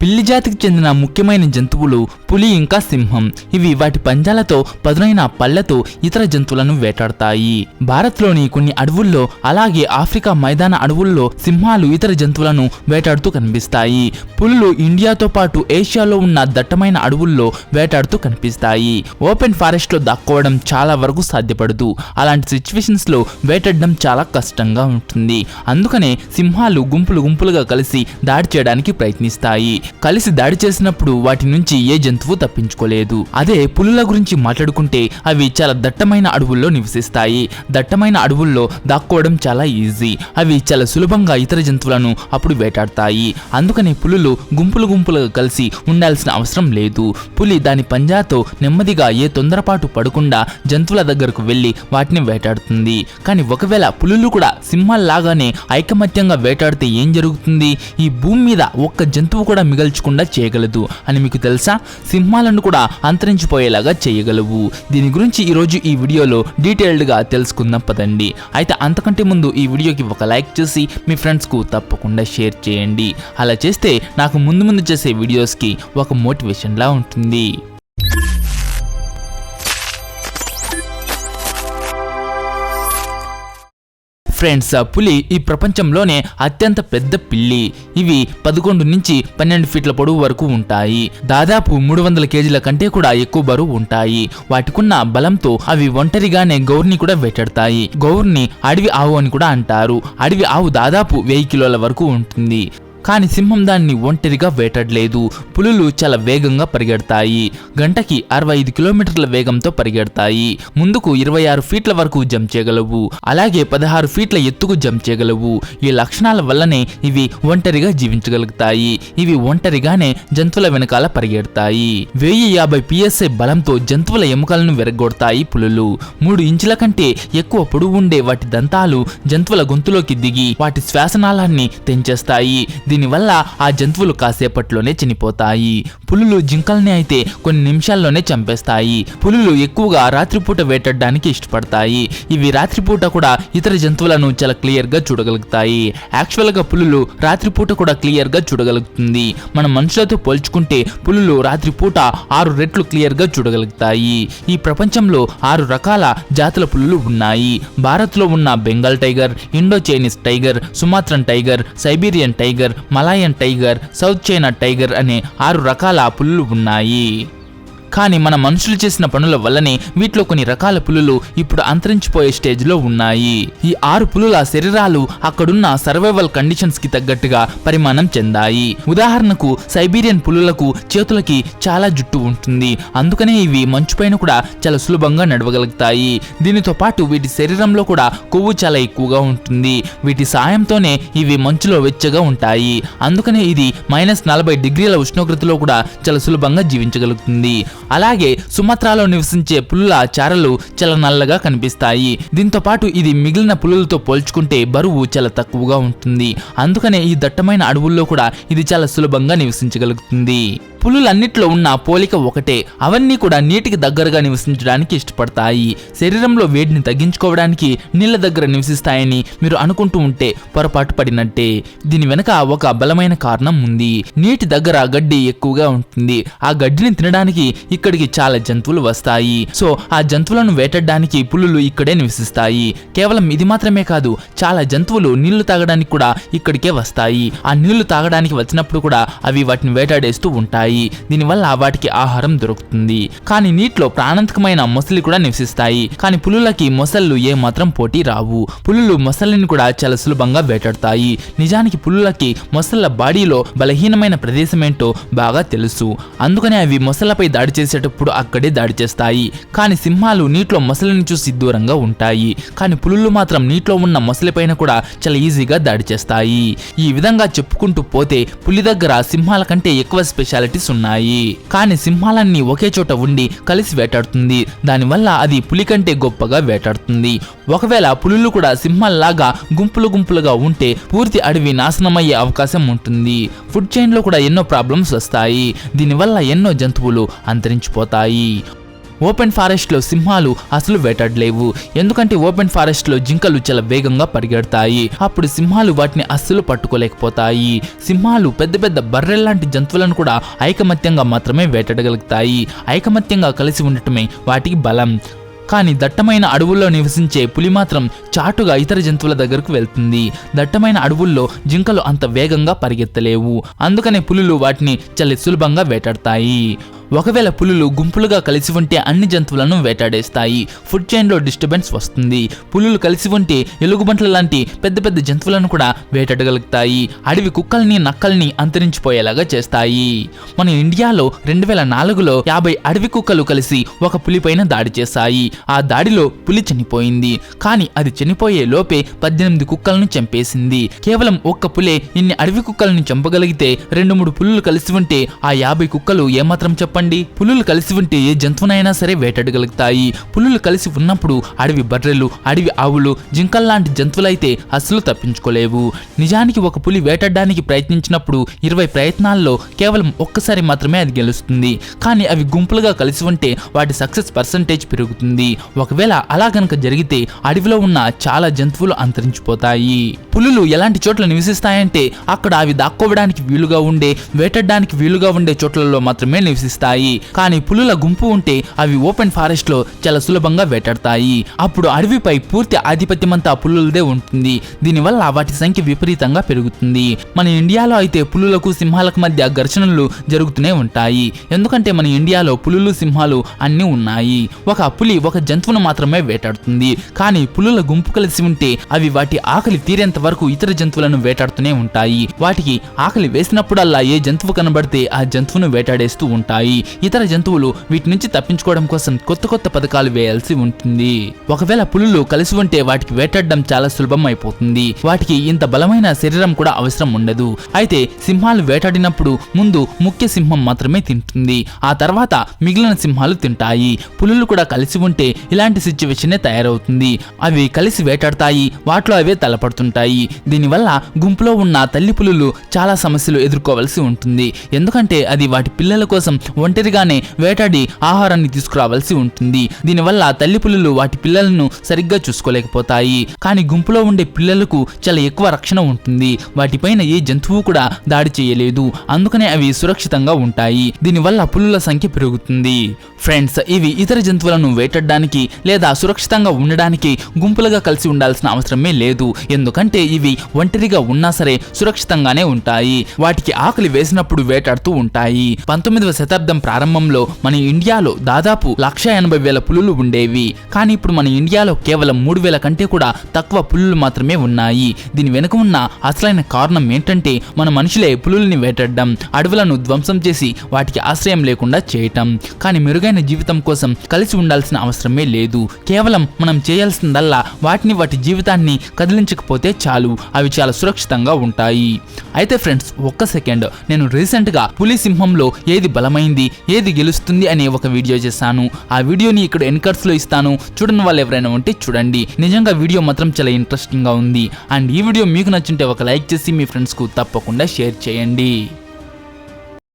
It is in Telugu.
పిల్లి జాతికి చెందిన ముఖ్యమైన జంతువులు పులి ఇంకా సింహం. ఇవి వాటి పంజాలతో పదునైన పళ్ళతో ఇతర జంతువులను వేటాడతాయి. భారత్లోని కొన్ని అడవుల్లో అలాగే ఆఫ్రికా మైదాన అడవుల్లో సింహాలు ఇతర జంతువులను వేటాడుతూ కనిపిస్తాయి. పులులు ఇండియాతో పాటు ఏషియాలో ఉన్న దట్టమైన అడవుల్లో వేటాడుతూ కనిపిస్తాయి. ఓపెన్ ఫారెస్ట్ లో దాక్కోవడం చాలా వరకు సాధ్యపడదు. అలాంటి సిచ్యువేషన్స్ లో వేటాడడం చాలా కష్టంగా ఉంటుంది. అందుకనే సింహాలు గుంపులుగా కలిసి దాడి చేయడానికి ప్రయత్నిస్తాయి. కలిసి దాడి చేసినప్పుడు వాటి నుంచి ఏ జంతువు తప్పించుకోలేదు. అదే పులుల గురించి మాట్లాడుకుంటే అవి చాలా దట్టమైన అడవుల్లో నివసిస్తాయి. దట్టమైన అడవుల్లో దాక్కోవడం చాలా ఈజీ. అవి చాలా సులభంగా ఇతర జంతువులను అప్పుడు వేటాడతాయి. అందుకనే పులులు గుంపులుగా కలిసి ఉండాల్సిన అవసరం లేదు. పులి దాని పంజాతో నెమ్మదిగా ఏ తొందరపాటు పడకుండా జంతువుల దగ్గరకు వెళ్లి వాటిని వేటాడుతుంది. కానీ ఒకవేళ పులులు కూడా సింహాల్లాగానే ఐకమత్యంగా వేటాడితే ఏం జరుగుతుంది? ఈ భూమి మీద ఒక్క జంతువు కూడా మిగల్చకుండా చేయగలదు అని మీకు తెలుసా? సింహాలను కూడా అంతరించిపోయేలాగా చేయగలవు. దీని గురించి ఈరోజు ఈ వీడియోలో డీటెయిల్డ్ గా తెలుసుకుందాం పదండి. అయితే అంతకంటే ముందు ఈ వీడియోకి ఒక లైక్ చేసి మీ ఫ్రెండ్స్ కు తప్పకుండా షేర్ చేయండి. అలా చేస్తే నాకు ముందు చేసే వీడియోస్ కి ఒక మోటివేషన్ లా ఉంటుంది. ఫ్రెండ్స్, పులి ఈ ప్రపంచంలోనే అత్యంత పెద్ద పిల్లి. ఇవి 11 నుంచి 12 ఫీట్ల పొడవు వరకు ఉంటాయి. దాదాపు 300 కేజీల కంటే కూడా ఎక్కువ బరువు ఉంటాయి. వాటికున్న బలంతో అవి ఒంటరిగానే గౌర్ని కూడా వేటాడతాయి. గౌర్ని అడవి ఆవు అని కూడా అంటారు. అడవి ఆవు దాదాపు 1000 కిలోల వరకు ఉంటుంది. కానీ సింహం దాన్ని ఒంటరిగా వేటాడలేదు. పులులు చాలా వేగంగా పరిగెడతాయి. గంటకి 65 కిలోమీటర్ల వేగంతో పరిగెడతాయి. ముందుకు 26 ఫీట్ల వరకు జంప్ చేయగలవు. అలాగే 16 ఫీట్ల ఎత్తుకు జంప్ చేయగలవు. ఈ లక్షణాల వల్లనే ఇవి ఒంటరిగా జీవించగలుగుతాయి. ఇవి ఒంటరిగానే జంతువుల వెనకాల పరిగెడతాయి. 1050 PSI బలంతో జంతువుల ఎముకలను విరగొడతాయి పులులు. 3 ఇంచుల కంటే ఎక్కువ పొడవు ఉండే వాటి దంతాలు జంతువుల గొంతులోకి దిగి వాటి శ్వాసనాళాన్ని తెంచేస్తాయి. దీనివల్ల ఆ జంతువులు కాసేపట్లోనే చనిపోతాయి. పులులు జింకల్ని అయితే కొన్ని నిమిషాల్లోనే చంపేస్తాయి. పులులు ఎక్కువగా రాత్రిపూట వేటాడడానికి ఇష్టపడతాయి. ఇవి రాత్రిపూట కూడా ఇతర జంతువులను చాలా క్లియర్ గా చూడగలుగుతాయి. యాక్చువల్ గా పులులు రాత్రిపూట కూడా క్లియర్ గా చూడగలుగుతుంది. మన మనుషులతో పోల్చుకుంటే పులులు రాత్రిపూట 6 రెట్లు క్లియర్ గా చూడగలుగుతాయి. ఈ ప్రపంచంలో 6 రకాల జాతుల పులులు ఉన్నాయి. భారత్ లో ఉన్న Bengal tiger, Indo Chinese tiger, Sumatran tiger, Siberian tiger, Malayan tiger, South China tiger అనే 6 రకాల పులులు ఉన్నాయి. కానీ మన మనుషులు చేసిన పనుల వల్లనే వీటిలో కొన్ని రకాల పులులు ఇప్పుడు అంతరించిపోయే స్టేజ్ లో ఉన్నాయి. ఈ 6 పులుల శరీరాలు అక్కడున్న సర్వైవల్ కండిషన్స్ కి తగ్గట్టుగా పరిమాణం చెందాయి. ఉదాహరణకు సైబీరియన్ పులులకు చేతులకి చాలా జుట్టు ఉంటుంది. అందుకనే ఇవి మంచుపైన కూడా చాలా సులభంగా నడవగలుగుతాయి. దీనితో పాటు వీటి శరీరంలో కూడా కొవ్వు చాలా ఎక్కువగా ఉంటుంది. వీటి సాయంతోనే ఇవి మంచులో వెచ్చగా ఉంటాయి. అందుకనే ఇది -40 డిగ్రీల ఉష్ణోగ్రతలో కూడా చాలా సులభంగా జీవించగలుగుతుంది. అలాగే సుమత్రాలో నివసించే పులుల చారలు చాలా నల్లగా కనిపిస్తాయి. దీంతో పాటు ఇది మిగిలిన పులులతో పోల్చుకుంటే బరువు చాలా తక్కువగా ఉంటుంది. అందుకనే ఈ దట్టమైన అడవుల్లో కూడా ఇది చాలా సులభంగా నివసించగలుగుతుంది. పులులన్నిట్లో ఉన్న పోలిక ఒకటే. అవన్నీ కూడా నీటికి దగ్గరగా నివసించడానికి ఇష్టపడతాయి. శరీరంలో వేడిని తగ్గించుకోవడానికి నీళ్ల దగ్గర నివసిస్తాయని మీరు అనుకుంటూ ఉంటే పొరపాటు పడినట్టే. దీని వెనక ఒక బలమైన కారణం ఉంది. నీటి దగ్గర గడ్డి ఎక్కువగా ఉంటుంది. ఆ గడ్డిని తినడానికి ఇక్కడికి చాలా జంతువులు వస్తాయి. సో ఆ జంతువులను వేటాడడానికి పులులు ఇక్కడే నివసిస్తాయి. కేవలం ఇది మాత్రమే కాదు, చాలా జంతువులు నీళ్లు తాగడానికి కూడా ఇక్కడికే వస్తాయి. ఆ నీళ్లు తాగడానికి వచ్చినప్పుడు కూడా అవి వాటిని వేటాడేస్తూ ఉంటాయి. దీనివల్ల వాటికి ఆహారం దొరుకుతుంది. కానీ నీటిలో ప్రాణాంతకమైన మొసలి కూడా నివసిస్తాయి. కానీ పులులకి మొసళ్ళు ఏ మాత్రం పోటీ రావు. పులులు మొసళ్ళని కూడా చాలా సులభంగా వేటాడతాయి. నిజానికి పులులకి మొసళ్ళ బాడీలో బలహీనమైన ప్రదేశం ఏంటో బాగా తెలుసు. అందుకనే అవి మొసళ్ళపై దాడి చేసేటప్పుడు అక్కడే దాడి చేస్తాయి. కానీ సింహాలు నీటిలో మొసలిని చూసి దూరంగా ఉంటాయి. కానీ పులులు మాత్రం నీటిలో ఉన్న మొసలిపైన కూడా చాలా ఈజీగా దాడి చేస్తాయి. ఈ విధంగా చెప్పుకుంటూ పోతే పులి దగ్గర సింహాల కంటే ఎక్కువ స్పెషాలిటీస్ ఉన్నాయి. కానీ సింహాలన్నీ ఒకే చోట ఉండి కలిసి వేటాడుతుంది. దానివల్ల అది పులి కంటే గొప్పగా వేటాడుతుంది. ఒకవేళ పులులు కూడా సింహాల్లాగా గుంపులుగా ఉంటే పూర్తి అడవి నాశనమయ్యే అవకాశం ఉంటుంది. ఫుడ్ చైన్ లో కూడా ఎన్నో ప్రాబ్లమ్స్ వస్తాయి. దీనివల్ల ఎన్నో జంతువులు అంతరించిపోతాయి. ఓపెన్ ఫారెస్ట్ లో సింహాలు అసలు వేటాడలేవు. ఎందుకంటే ఓపెన్ ఫారెస్ట్ లో జింకలు చాలా వేగంగా పరిగెడతాయి. అప్పుడు సింహాలు వాటిని అస్సలు పట్టుకోలేకపోతాయి. సింహాలు పెద్ద పెద్ద బర్రెల్లాంటి జంతువులను కూడా ఐకమత్యంగా మాత్రమే వేటాడగలుగుతాయి. ఐకమత్యంగా కలిసి ఉండటమే వాటికి బలం. కానీ దట్టమైన అడవుల్లో నివసించే పులి మాత్రం చాటుగా ఇతర జంతువుల దగ్గరకు వెళ్తుంది. దట్టమైన అడవుల్లో జింకలు అంత వేగంగా పరిగెత్తలేవు. అందుకనే పులులు వాటిని చాలా సులభంగా వేటాడతాయి. ఒకవేళ పులులు గుంపులుగా కలిసి ఉంటే అన్ని జంతువులను వేటాడేస్తాయి. ఫుడ్ చైన్లో డిస్టర్బెన్స్ వస్తుంది. పులులు కలిసి ఉంటే ఎలుగుబంట్ల లాంటి పెద్ద పెద్ద జంతువులను కూడా వేటాడగలుగుతాయి. అడవి కుక్కల్ని నక్కల్ని అంతరించిపోయేలాగా చేస్తాయి. మన ఇండియాలో 2004లో 50 అడవి కుక్కలు కలిసి ఒక పులిపైన దాడి చేశాయి. ఆ దాడిలో పులి చనిపోయింది. కానీ అది చనిపోయే లోపే 18 కుక్కలను చంపేసింది. కేవలం ఒక్క పులే ఇన్ని అడవి కుక్కలను చంపగలిగితే 2-3 పులులు కలిసి ఉంటే ఆ 50 కుక్కలు ఏమాత్రం చెప్పండి. పులులు కలిసి ఉంటే ఏ జంతువునైనా సరే వేటాడగలుగుతాయి. పులులు కలిసి ఉన్నప్పుడు అడవి బర్రెలు, అడవి ఆవులు, జింకల్లాంటి జంతువులైతే అస్సలు తప్పించుకోలేవు. నిజానికి ఒక పులి వేటాడడానికి ప్రయత్నించినప్పుడు 20 ప్రయత్నాల్లో కేవలం ఒక్కసారి మాత్రమే అది గెలుస్తుంది. కానీ అవి గుంపులుగా కలిసి ఉంటే వాటి సక్సెస్ పర్సంటేజ్ పెరుగుతుంది. ఒకవేళ అలా గనక జరిగితే అడవిలో ఉన్న చాలా జంతువులు అంతరించిపోతాయి. పులులు ఎలాంటి చోట్ల నివసిస్తాయంటే అక్కడ అవి దాక్కోవడానికి వీలుగా ఉండే, వేటాడడానికి వీలుగా ఉండే చోట్లలో మాత్రమే నివసిస్తాయి. కానీ పులుల గుంపు ఉంటే అవి ఓపెన్ ఫారెస్ట్ లో చాలా సులభంగా వేటాడతాయి. అప్పుడు అడవిపై పూర్తి ఆధిపత్యమంతా పులులదే ఉంటుంది. దీనివల్ల వాటి సంఖ్య విపరీతంగా పెరుగుతుంది. మన ఇండియాలో అయితే పులులకు సింహాలకు మధ్య ఘర్షణలు జరుగుతూనే ఉంటాయి. ఎందుకంటే మన ఇండియాలో పులులు సింహాలు అన్నీ ఉన్నాయి. ఒక పులి ఒక జంతువును మాత్రమే వేటాడుతుంది. కానీ పులుల గుంపు కలిసి ఉంటే అవి వాటి ఆకలి తీరేంత వరకు ఇతర జంతువులను వేటాడుతూనే ఉంటాయి. వాటికి ఆకలి వేసినప్పుడల్లా ఏ జంతువు కనబడితే ఆ జంతువును వేటాడేస్తూ ఉంటాయి. ఇతర జంతువులు వీటి నుంచి తప్పించుకోవడం కోసం కొత్త కొత్త పథకాలు వేయాల్సి ఉంటుంది. ఒకవేళ పులులు కలిసి ఉంటే వాటికి వేటాడడం చాలా సులభం అయిపోతుంది. వాటికి ఇంత బలమైన శరీరం కూడా అవసరం ఉండదు. అయితే సింహాలు వేటాడినప్పుడు ముందు ముఖ్య సింహం మాత్రమే తింటుంది. ఆ తర్వాత మిగిలిన సింహాలు తింటాయి. పులులు కూడా కలిసి ఉంటే ఇలాంటి సిచ్యువేషనే తయారవుతుంది. అవి కలిసి వేటాడతాయి. వాటిలో అవే తలపడుతుంటాయి. దీనివల్ల గుంపులో ఉన్న తల్లి పులులు చాలా సమస్యలు ఎదుర్కోవాల్సి ఉంటుంది. ఎందుకంటే అది వాటి పిల్లల కోసం ఒంటరిగానే వేటాడి ఆహారాన్ని తీసుకురావాల్సి ఉంటుంది. దీనివల్ల తల్లి పులులు వాటి పిల్లలను సరిగ్గా చూసుకోలేకపోతాయి. కానీ గుంపులో ఉండే పిల్లలకు చాలా ఎక్కువ రక్షణ ఉంటుంది. వాటిపైన ఏ జంతువు కూడా దాడి చేయలేదు. అందుకనే అవి సురక్షితంగా ఉంటాయి. దీనివల్ల పులుల సంఖ్య పెరుగుతుంది. ఫ్రెండ్స్, ఇవి ఇతర జంతువులను వేటాడడానికి లేదా సురక్షితంగా ఉండడానికి గుంపులుగా కలిసి ఉండాల్సిన అవసరమే లేదు. ఎందుకంటే ఇవి ఒంటరిగా ఉన్నా సరే సురక్షితంగానే ఉంటాయి. వాటికి ఆకలి వేసినప్పుడు వేటాడుతూ ఉంటాయి. 19వ శతాబ్దం ప్రారంభంలో మన ఇండియాలో దాదాపు 180,000 పులులు ఉండేవి. కానీ ఇప్పుడు మన ఇండియాలో కేవలం 3,000 కంటే కూడా తక్కువ పులులు మాత్రమే ఉన్నాయి. దీని వెనుక ఉన్న అసలైన కారణం ఏంటంటే మన మనుషులే పులుల్ని వేటాడడం, అడవులను ధ్వంసం చేసి వాటికి ఆశ్రయం లేకుండా చేయటం. కానీ మెరుగైన జీవితం కోసం కలిసి ఉండాల్సిన అవసరమే లేదు. కేవలం మనం చేయాల్సిందల్లా వాటి జీవితాన్ని కదిలించకపోతే చాలు. అవి చాలా సురక్షితంగా ఉంటాయి. అయితే ఫ్రెండ్స్, ఒక్క సెకండ్, నేను రీసెంట్ గా పులి సింహంలో ఏది బలమైంది, ఏది గెలుస్తుంది అనే ఒక వీడియో చేశాను. ఆ వీడియోని ఇక్కడ ఎన్కర్స్ లో ఇస్తాను. చూడని వాళ్ళు ఎవరైనా ఉంటే చూడండి. నిజంగా వీడియో మాత్రం చాలా ఇంట్రెస్టింగ్ గా ఉంది. అండ్ ఈ వీడియో మీకు నచ్చుంటే ఒక లైక్ చేసి మీ ఫ్రెండ్స్ కు తప్పకుండా షేర్ చేయండి.